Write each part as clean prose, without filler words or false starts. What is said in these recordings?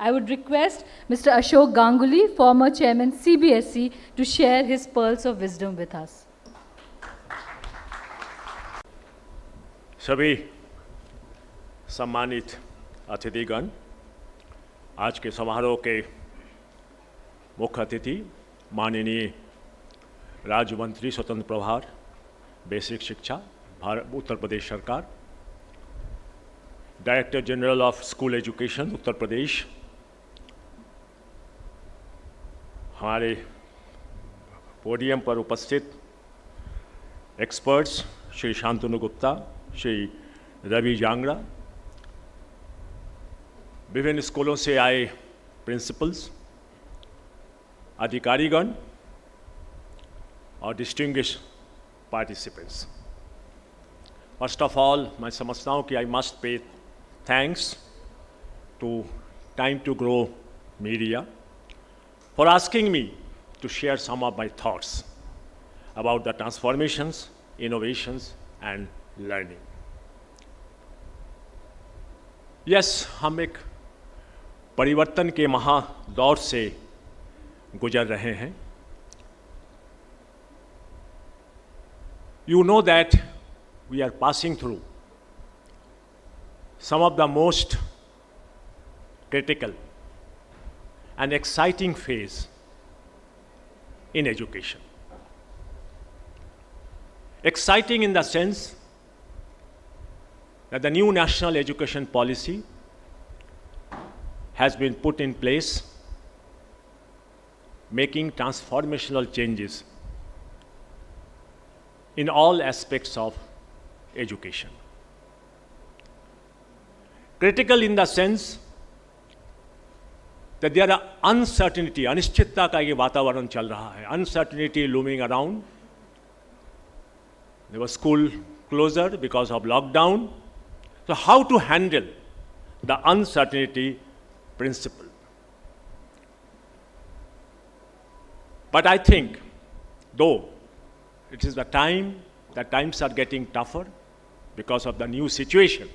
I would request Mr. Ashok Ganguly, former chairman CBSE, to share his pearls of wisdom with us. सभी सम्मानित अतिथिगण, आज के समारोह के मुख्य अतिथि माननीय राज्य मंत्री स्वतंत्र प्रभार बेसिक शिक्षा उत्तर प्रदेश सरकार, director general of school education Uttar Pradesh, हमारे पोडियम पर उपस्थित एक्सपर्ट्स श्री शांतनु गुप्ता, श्री रवि जांगड़ा, विभिन्न स्कूलों से आए प्रिंसिपल्स, अधिकारीगण और distinguished participants. First of all मैं समझता हूँ कि I must pay thanks to time to grow media for asking me to share some of my thoughts about the transformations, innovations and learning. Yes, हम एक परिवर्तन के महादौर से गुजर रहे हैं. You know that we are passing through some of the most critical an exciting phase in education. Exciting in the sense that the new national education policy has been put in place, making transformational changes in all aspects of education. Critical in the sense that there are uncertainty, अनिश्चितता का ये वातावरण चल रहा है. Uncertainty looming around. There was school closure because of lockdown. So how to handle the uncertainty principle? But I think, though it is the times are getting tougher because of the new situation,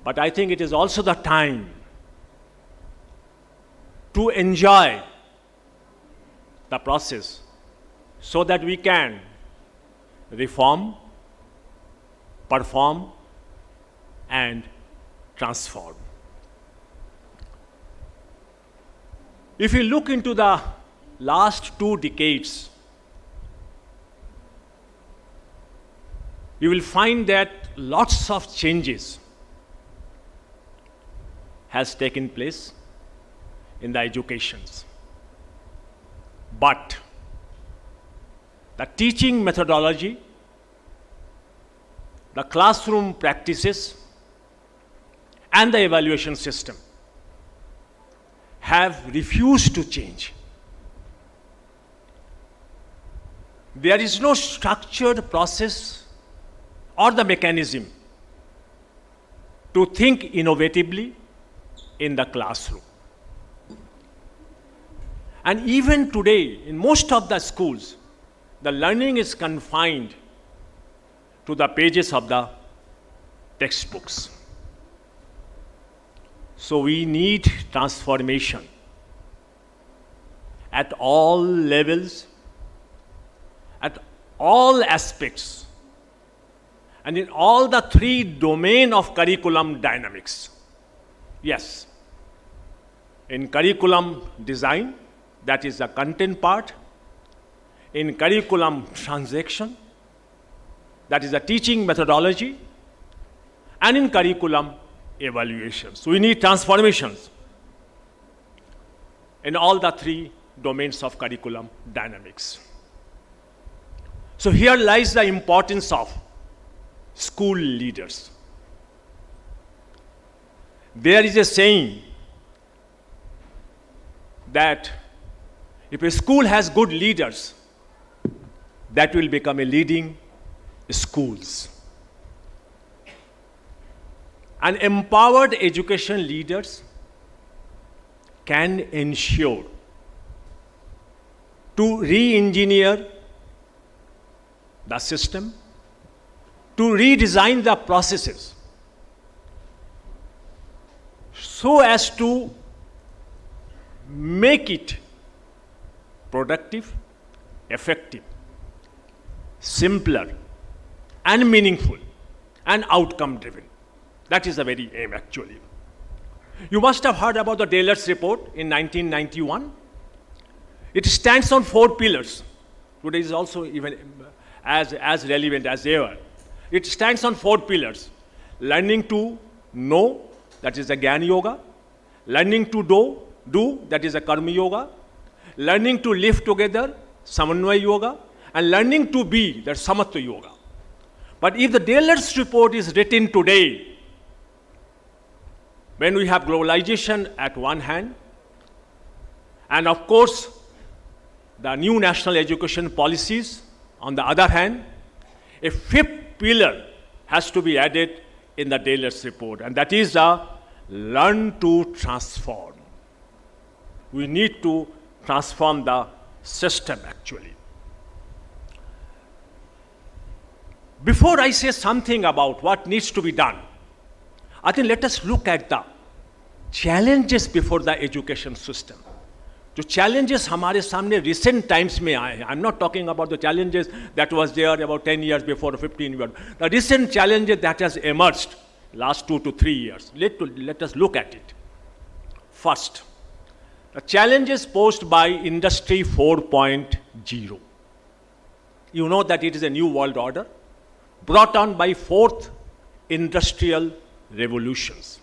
but I think it is also the time to enjoy the process so that we can reform, perform, and transform. If you look into the last 2 decades, you will find that lots of changes has taken place in the educations. But the teaching methodology, the classroom practices, and the evaluation system have refused to change. There is no structured process or the mechanism to think innovatively in the classroom. And even today, in most of the schools, the learning is confined to the pages of the textbooks. So we need transformation at all levels, at all aspects, and in all the 3 domains of curriculum dynamics. Yes, in curriculum design, that is the content part, in curriculum transaction, that is the teaching methodology, and in curriculum evaluation. So we need transformations in all the 3 domains of curriculum dynamics. So here lies the importance of school leaders. There is a saying that if a school has good leaders, that will become a leading schools. And empowered education leaders can ensure to re-engineer the system, to redesign the processes so as to make it productive, effective, simpler, and meaningful, and outcome driven. That is the very aim, actually. You must have heard about the 𝗙𝗪𝗓 report in 1991. It stands on 4 pillars. Today is also even as relevant as ever. It stands on 4 pillars. Learning to know, that is the Jnana Yoga. Learning to do, that is the Karma Yoga. Learning to live together, Samanvaya Yoga. And learning to be, that's Samatva Yoga. But if the 𝗙𝗪𝗓 report is written today, when we have globalization at one hand, and of course, the new national education policies on the other hand, a 5th pillar has to be added in the 𝗙𝗪𝗓 report, and that is the learn to transform. We need to transform the system, actually. Before I say something about what needs to be done, I think let us look at the challenges before the education system. जो challenges हमारे सामने recent times में आए हैं. I'm not talking about the challenges that was there about 10 years before or 15 years. The recent challenges that has emerged last 2 to 3 years. Let us look at it. First, the challenges posed by Industry 4.0. You know that it is a new world order brought on by 4th industrial revolutions.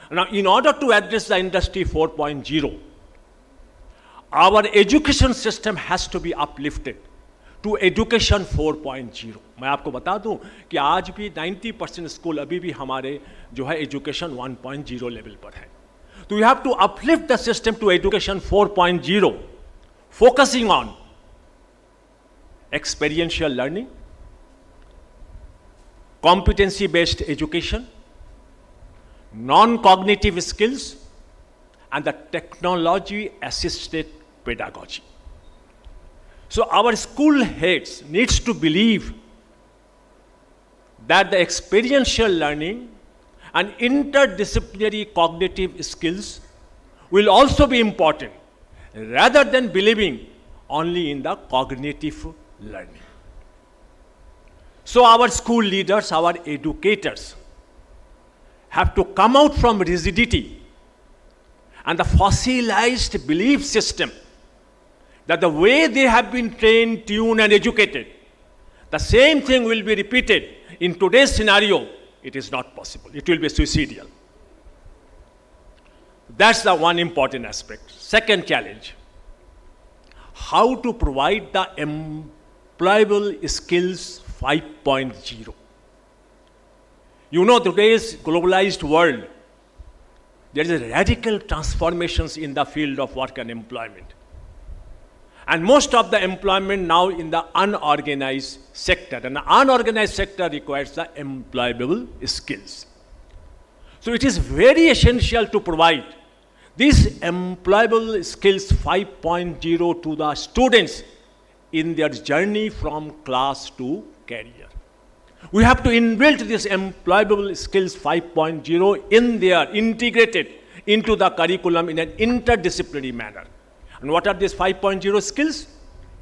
Now, in order to address the Industry 4.0, our education system has to be uplifted to Education 4.0. मैं आपको बता दूं कि आज भी 90% school अभी भी हमारे जो है Education 1.0 लेवल पर है. So we have to uplift the system to Education 4.0, focusing on experiential learning, competency-based education, non-cognitive skills, and the technology-assisted pedagogy. So our school heads needs to believe that the experiential learning and interdisciplinary cognitive skills will also be important, rather than believing only in the cognitive learning. So our school leaders, our educators, have to come out from rigidity and the fossilized belief system that the way they have been trained, tuned, and educated, the same thing will be repeated in today's scenario. It is not possible. It will be suicidal. That's the one important aspect. Second challenge, how to provide the employable skills 5.0. You know, today's globalized world, there is a radical transformations in the field of work and employment. And most of the employment now in the unorganized sector. And the unorganized sector requires the employable skills. So it is very essential to provide these employable skills 5.0 to the students in their journey from class to career. We have to inbuild this employable skills 5.0 in there, integrated into the curriculum in an interdisciplinary manner. And what are these 5.0 skills?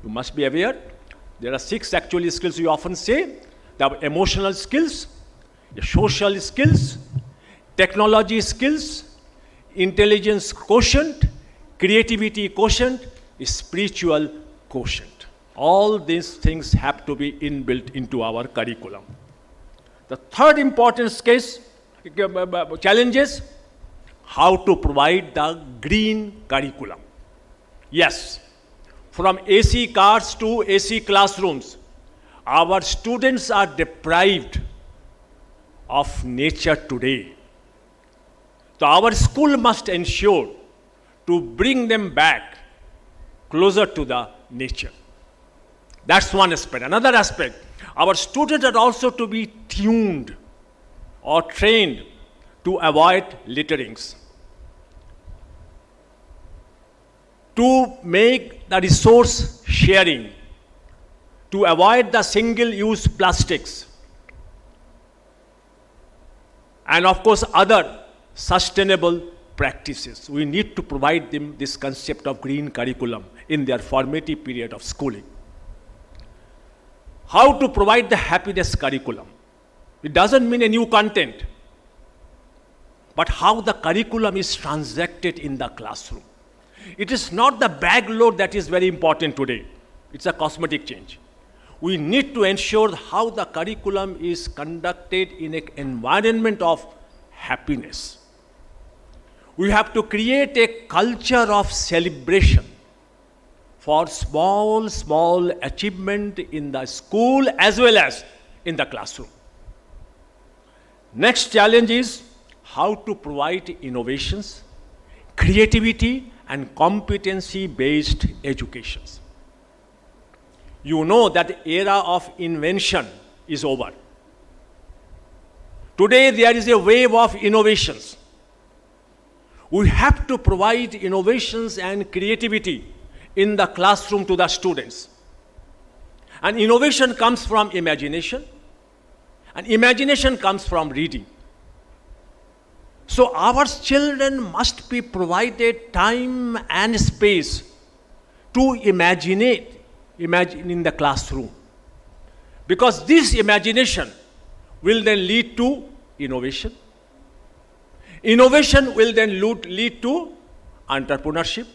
You must be aware. There are 6 actually skills we often say. The emotional skills, the social skills, technology skills, intelligence quotient, creativity quotient, spiritual quotient. All these things have to be inbuilt into our curriculum. The third important challenge is how to provide the green curriculum. Yes, from AC cars to AC classrooms, our students are deprived of nature today. So our school must ensure to bring them back closer to the nature. That's one aspect. Another aspect, our students are also to be tuned or trained to avoid litterings, to make the resource sharing, to avoid the single-use plastics, and of course other sustainable practices. We need to provide them this concept of green curriculum in their formative period of schooling. How to provide the happiness curriculum? It doesn't mean a new content, but how the curriculum is transacted in the classroom. It is not the bag load that is very important today. It's a cosmetic change. We need to ensure how the curriculum is conducted in an environment of happiness. We have to create a culture of celebration for small achievement in the school as well as in the classroom. Next challenge is how to provide innovations, creativity, and competency-based educations. You know that the era of invention is over. Today there is a wave of innovations. We have to provide innovations and creativity in the classroom to the students. And innovation comes from imagination, and imagination comes from reading. So our children must be provided time and space to imagine in the classroom. Because this imagination will then lead to innovation. Innovation will then lead to entrepreneurship.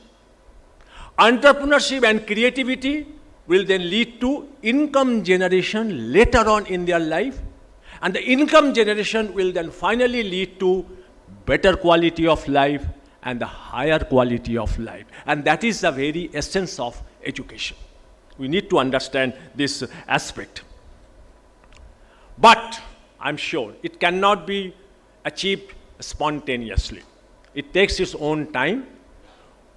Entrepreneurship and creativity will then lead to income generation later on in their life. And the income generation will then finally lead to better quality of life and the higher quality of life. And that is the very essence of education. We need to understand this aspect. But I'm sure it cannot be achieved spontaneously. It takes its own time.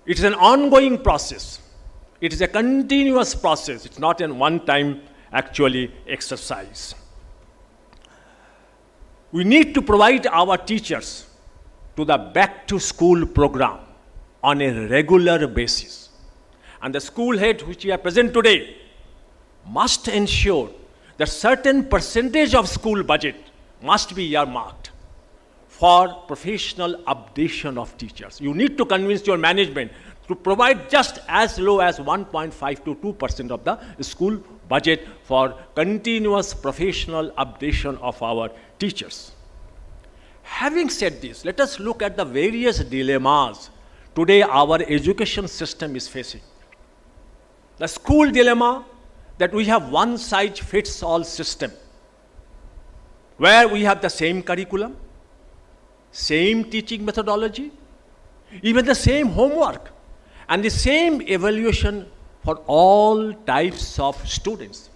It is an ongoing process. It is a continuous process. It's not a one-time actually exercise. We need to provide our teachers to the back-to-school program on a regular basis. And the school head, which we are present today, must ensure that certain percentage of school budget must be earmarked for professional updation of teachers. You need to convince your management to provide just as low as 1.5 to 2% of the school budget for continuous professional updation of our teachers. Having said this, let us look at the various dilemmas today our education system is facing. The school dilemma, that we have one-size-fits-all system, where we have the same curriculum, same teaching methodology, even the same homework, and the same evaluation for all types of students.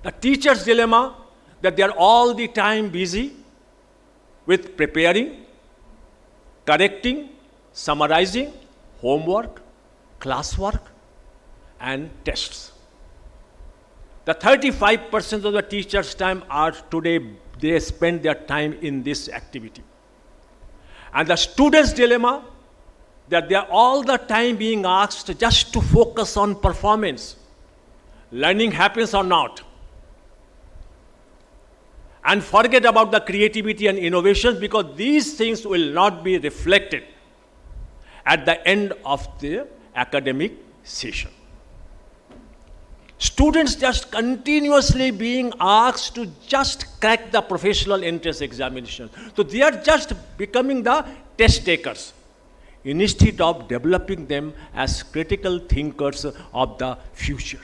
The teacher's dilemma, that they are all the time busy with preparing, correcting, summarizing homework, classwork, and tests. The 35% of the teachers' time are today, they spend their time in this activity. And the students' dilemma, that they are all the time being asked just to focus on performance. Learning happens or not. And forget about the creativity and innovations, because these things will not be reflected at the end of the academic session. Students just continuously being asked to just crack the professional entrance examination. So they are just becoming the test takers instead of developing them as critical thinkers of the future.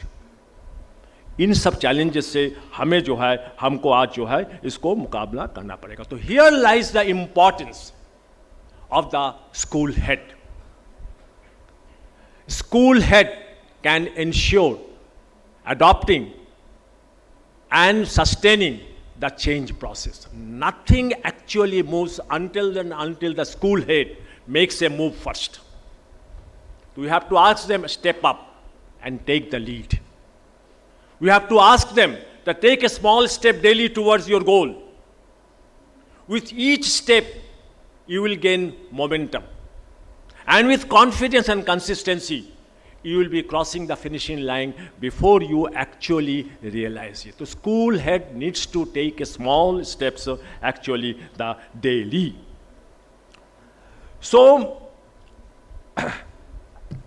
इन सब challenges से हमें जो है, हमको आज जो है इसको मुकाबला करना पड़ेगा. तो here lies the importance of the school head. School head can ensure adopting and sustaining the change process. Nothing actually moves until the school head makes a move first. We have to ask them to step up and take the lead. We have to ask them to take a small step daily towards your goal. With each step, you will gain momentum. And with confidence and consistency, you will be crossing the finishing line before you actually realize it. The school head needs to take a small steps actually the daily. So,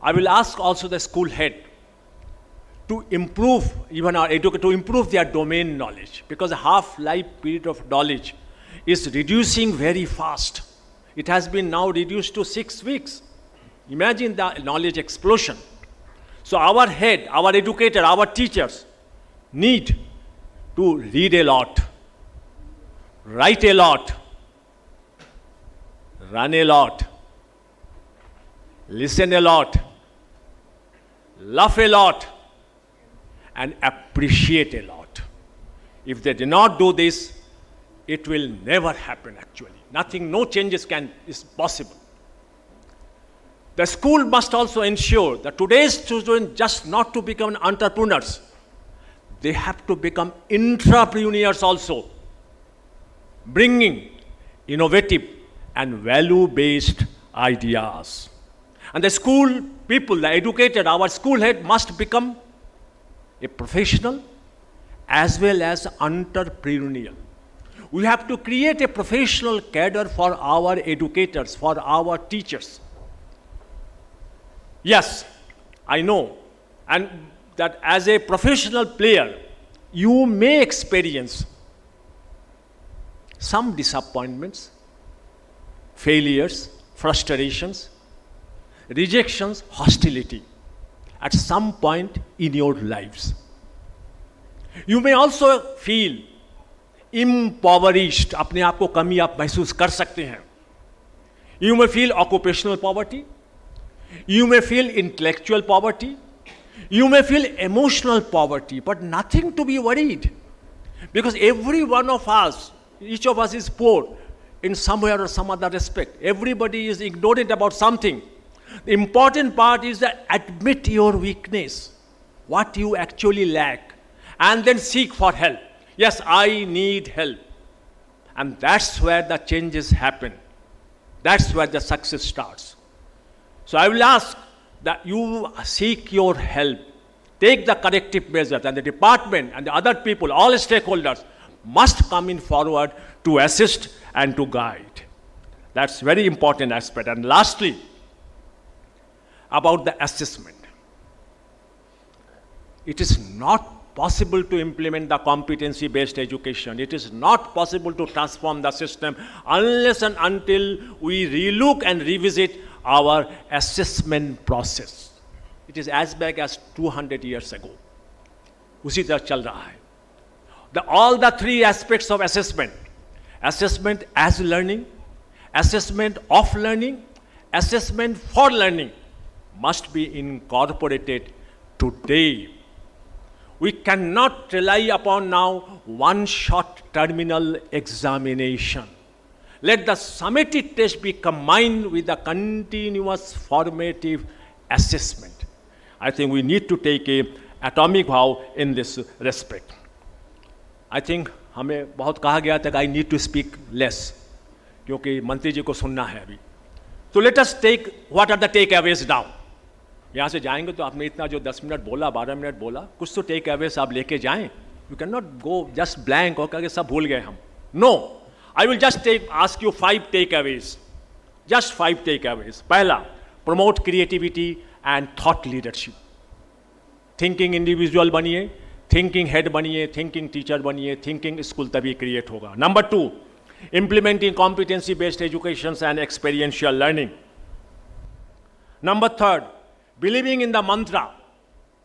I will ask also the school head to improve, even our educators, to improve their domain knowledge, because the half-life period of knowledge is reducing very fast. It has been now reduced to 6 weeks. Imagine the knowledge explosion. So our head, our educator, our teachers need to read a lot, write a lot, run a lot, listen a lot, laugh a lot, and appreciate a lot. If they do not do this, it will never happen actually. Nothing, no changes is possible. The school must also ensure that today's children just not to become entrepreneurs, they have to become intrapreneurs also, bringing innovative and value-based ideas. And the school people, the educated, our school head must become a professional as well as entrepreneurial. We have to create a professional cadre for our educators, for our teachers. Yes, I know, and that as a professional player, you may experience some disappointments, failures, frustrations, rejections, hostility at some point in your lives. You may also feel impoverished, अपने आप को कमी आप महसूस कर सकते हैं. You may feel occupational poverty. You may feel intellectual poverty. You may feel emotional poverty, but nothing to be worried. Because every one of us, each of us is poor in somewhere or some other respect. Everybody is ignorant about something. The important part is that admit your weakness, what you actually lack, and then seek for help. Yes, I need help. And that's where the changes happen. That's where the success starts. So I will ask that you seek your help, take the corrective measures, and the department and the other people, all stakeholders, must come in forward to assist and to guide. That's very important aspect. And lastly, about the assessment. It is not possible to implement the competency-based education. It is not possible to transform the system unless and until we relook and revisit our assessment process. It is as back as 200 years ago. उसी तरह चल रहा है. All the three aspects of assessment, assessment as learning, assessment of learning, assessment for learning, must be incorporated today. We cannot rely upon now one-shot terminal examination. Let the summative test be combined with the continuous formative assessment. I think we need to take an atomic vow in this respect. I think हमें बहुत कहा गया था कि I need to speak less, क्योंकि मंत्री जी को सुनना है अभी. So let us take what are the takeaways now. यहाँ से जाएंगे तो आपने इतना जो 10 मिनट बोला, 12 मिनट बोला, कुछ तो टेक अवेज आप लेके जाएं. You can not go just blank और करके सब भूल गए हम. No, I will just ask you 5 takeaways, just 5 takeaways. पहला, promote creativity and thought leadership. Thinking individual बनिए, थिंकिंग हेड बनिए, थिंकिंग टीचर बनिए, थिंकिंग स्कूल तभी क्रिएट होगा. Number 2, implementing competency based education and experiential learning. Number 3, believing in the mantra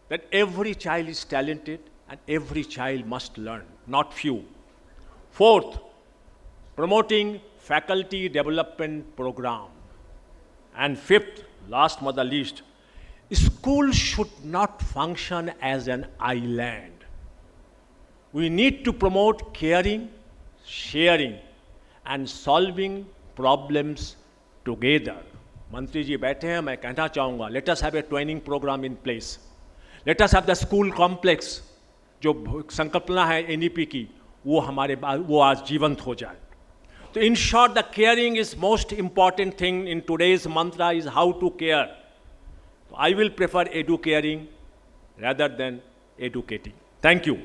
that every child is talented and every child must learn, not few. 4th, promoting faculty development program. And 5th, last but not least, school should not function as an island. We need to promote caring, sharing, and solving problems together. मंत्री जी बैठे हैं, मैं कहना चाहूँगा, let us have a training program in place. Let us have the school complex. जो संकल्पना है NEP की, वो आज जीवंत हो जाए. तो in short, the caring is most important thing in today's mantra is how to care. So I will prefer edu-caring rather than educating. Thank you.